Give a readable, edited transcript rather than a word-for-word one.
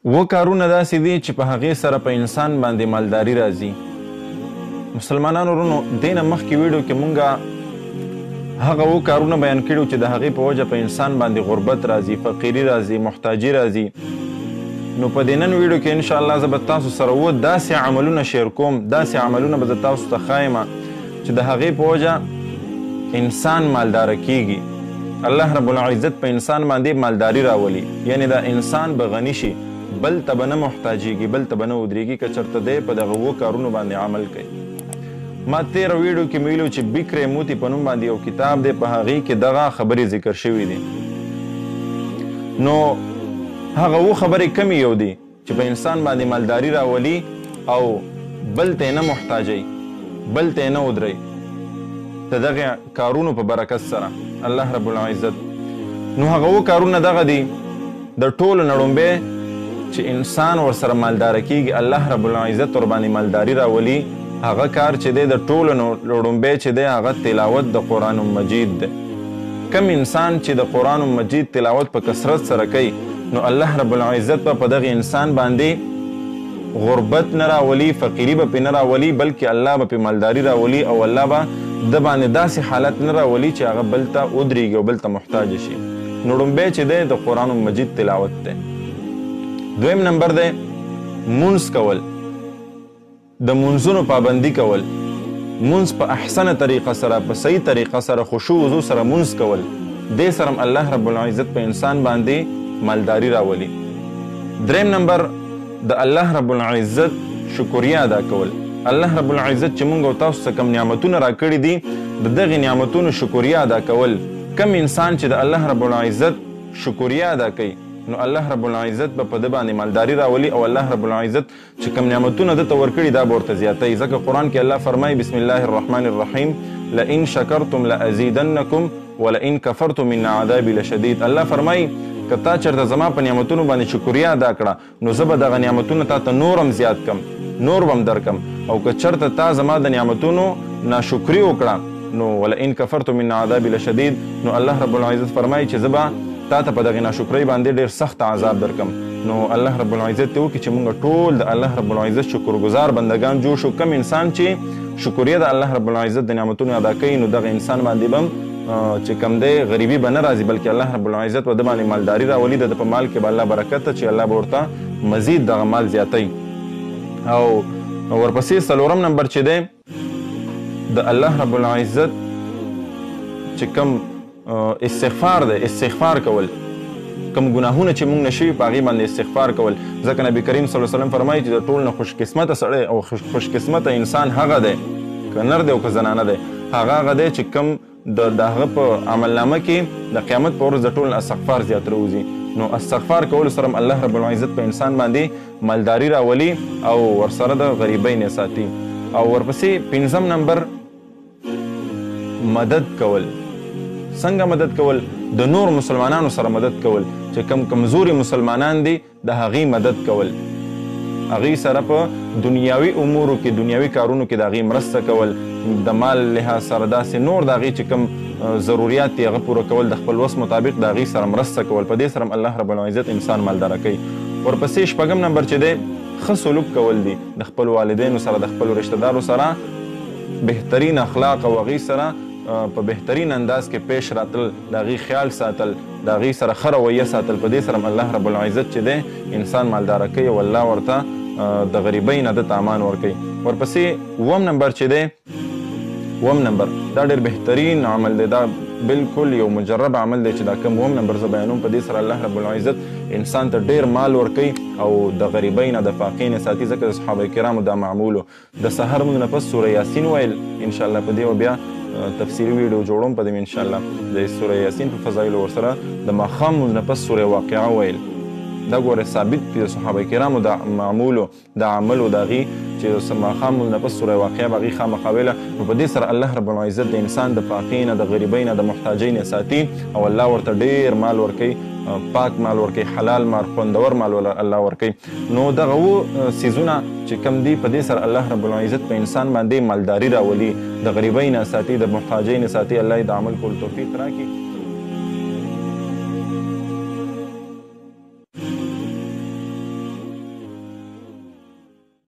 و کارونه داسې دي چې په هغې سره په انسان باندې مالداري راځي. مسلمانانو ورونو، دې نه مخکې ویډیو کې مونږ هغه و کارونه بیان کړي چې د هغې په وجه په انسان باندې غربت راځي، فقیري راځي، محتاجي راځي. نو په دې نن ویډیو کې انشاءالله زه به تاسو سره داسې عملونه شیر کوم، داسې عملونه به زه تاسو ته ښایم چې د هغې په وجه انسان مالداره کیږي. الله رب العزت په انسان باندې مالداري راولي، یعنی دا انسان به غني شي، بل ته به نه محتاجیږي، بل ته به نه ودرېږي که چېرته دی په دغه و کارونو باندې عمل کوي. ما تېره ویډیو کې ویلو چې بکر موتی په نوم باندې یو کتاب دی، په هغې کې دغه خبرې ذکر شوي دي. نو هغه و خبرې کمې یو دي چې په انسان باندې مالداري راولي او بل ته نه محتاجوي، بل ته نه ودرئ د دغه کارونو په برکت سره الله رب العزت. نو هغه و کارونه دغه دي د ټولو نه لومبی چې انسان ورسره مالداره کیږي، الله رب العزت ورباندې مالداري راولي. هغه کار چې دی د ټولو نه لومبی چې دی هغه تلاوت د قرآن مجید دی. کم انسان چې د قرآن مجید تلاوت په کثرت سره کوي، نو الله رب العزت په دغه انسان باندې غربت نه راولي، فقیري به پې نه راولي، بلکې الله به پې مالداري راولي او الله به د باندې داسې حالت نه راولي چې هغه بل ته ودرېږي او بل ته محتاج شي. نو لومبی چې دی د قرآن مجید تلاوت دی. دویم نمبر دی مونځ کول، د مونځونو پابندي کول، مونځ په احسنه طریقه سره، په صحیح طریقه سره، خشوع وضو سره مونځ کول، دې سره الله رب العزت په انسان باندې مالداري راولي. دریم نمبر د الله رب العزت شکریه ادا کول. الله رب العزت چې مونږ او تاسو ته کوم نعمتونه راکړي دي، د دغې نعمتونو شکریه ادا کول. کم انسان چې د الله رب العزت شکریه ادا کوي، نو الله رب العزت به په ده باندې مالداري راولي او الله رب العزت چې کوم نعمتونه ده ته ورکړي دا به ورته زیاتوي. ځکه قرآن کې الله فرمایي بسم الله الرحمن الرحیم لئن شکرتم لازیدنکم ولئن کفرتم ان عذابي لشدید. الله فرمایي که تا چېرته زما په نعمتونو باندې شکریه ادا کړه، نو زه به دغه نعمتونه تا ته نور هم زیات کم، نور به هم درکم. او که چېرته تا زما د نعمتونو ناشکري وکړه، نو ولئن کفرتم ان عذابي لشدید، نو الله رب العزت فرمایي چې زه به تا ته په دغې ناشکرۍ باندې ډېر سخت عذاب درکم. نو الله رب العزت ته وکړي چې موږ ټول د الله رب العزت شکرګزار بندګان جوړ شو. کم انسان چې شکریه د الله رب العزت د نعمتونو ادا کوي، نو دغه انسان باندې به چې کم دی غریبي به نه راځي، بلکې الله رب العزت به د باندې مالداري راولي. د په مال کې به الله برکت ته چې الله به ورته مزید دغه مال زیاتی. او ورپسې څلورم نمبر چې دی د الله رب العزت چې کم استغفار دی، استغفار کول، کم ګناهونه چې موږ نه شوي په هغې باندې استغفار کول. ځکه نبي کریم صلی الله علیه وسلم فرمایي چې د ټول نه خوشقسمته سړی او خوشقسمته انسان هغه دی، که نر دی او که زنانه دی، هغه دی چې کم د هغه په عملنامه کې د قیامت په ورځ د ټول استغفار زیات راوځي. نو استغفار کولو سره الله رب العزت په انسان باندې مالداري راولي او ورسره د غریبۍ نه ساتي. او ورپسې پنځم نمبر مدد کول. څنګه مدد کول؟ د نور مسلمانانو سره مدد کول، چې کم کمزوري مسلمانان دي د هغې مدد کول، هغې سره په دنیاوي امورو کې، دنیاوي کارونو کې د هغې مرسته کول، د مال لحاظ سره داسې نور د هغې چې کوم ضروریات دي هغه پوره کول، د خپل وس مطابق د هغې سره مرسته کول. په دې سره الله رب العزت انسان مالداره کوي. ورپسې شپږم نمبر چې دی ښه سلوک کول دي، د خپلو والدینو سره، د خپلو رشته دارو سره بهترین اخلاق او هغې سره په بهترین انداز کې پیش راتل، د هغې خیال ساتل، د هغې سره ښه رویه ساتل. په دې سره الله رب العزت چې دی انسان مالداره کوي او الله ورته د غریبۍ نه دته امان ورکوي. ورپسې اووم نمبر چې دی، اووم نمبر دا ډېر بهترین عمل دی، دا بالکل یو مجرب عمل دی چې دا کوم اووم نمبر زه بیانوم. په دې سره الله رب العزت انسان ته ډېر مال ورکوي او د غریبۍ نه د فاقې نه ساتي. ځکه د صحابه کرامو دا معمولو د سحر موږ نه پس سوره یاسین ویل، انشاءالله په دې بیا تفسیري ویډیو جوړوم په دې انشاءالله. د سوره یاسین په فضایلو ورسره د ماښام مونځ نه پس سوره واقعه ویل، دا ګوره ثابت دي د صحابه کرامو د معمولو د عملو د هغې چې ماښام مونځ نه پس سوره واقعه به هغې خامخا ویله. نو په دې سره الله رب العزت د انسان د فاقې نه، د غریبۍ نه، د محتاجۍ نه ساتي او الله ورته ډېر مال ورکوي، پاک مال ورکوي، حلال مال، خوندور مال الله ورکوي. نو دغه څیزونه چې کم دي په دې سره الله رب العزت په انسان باندې مالداري راولي، د غریبۍ نه ساتي، د محتاجۍ نه ساتي. الله یې د عمل کولو توفیق راکړي.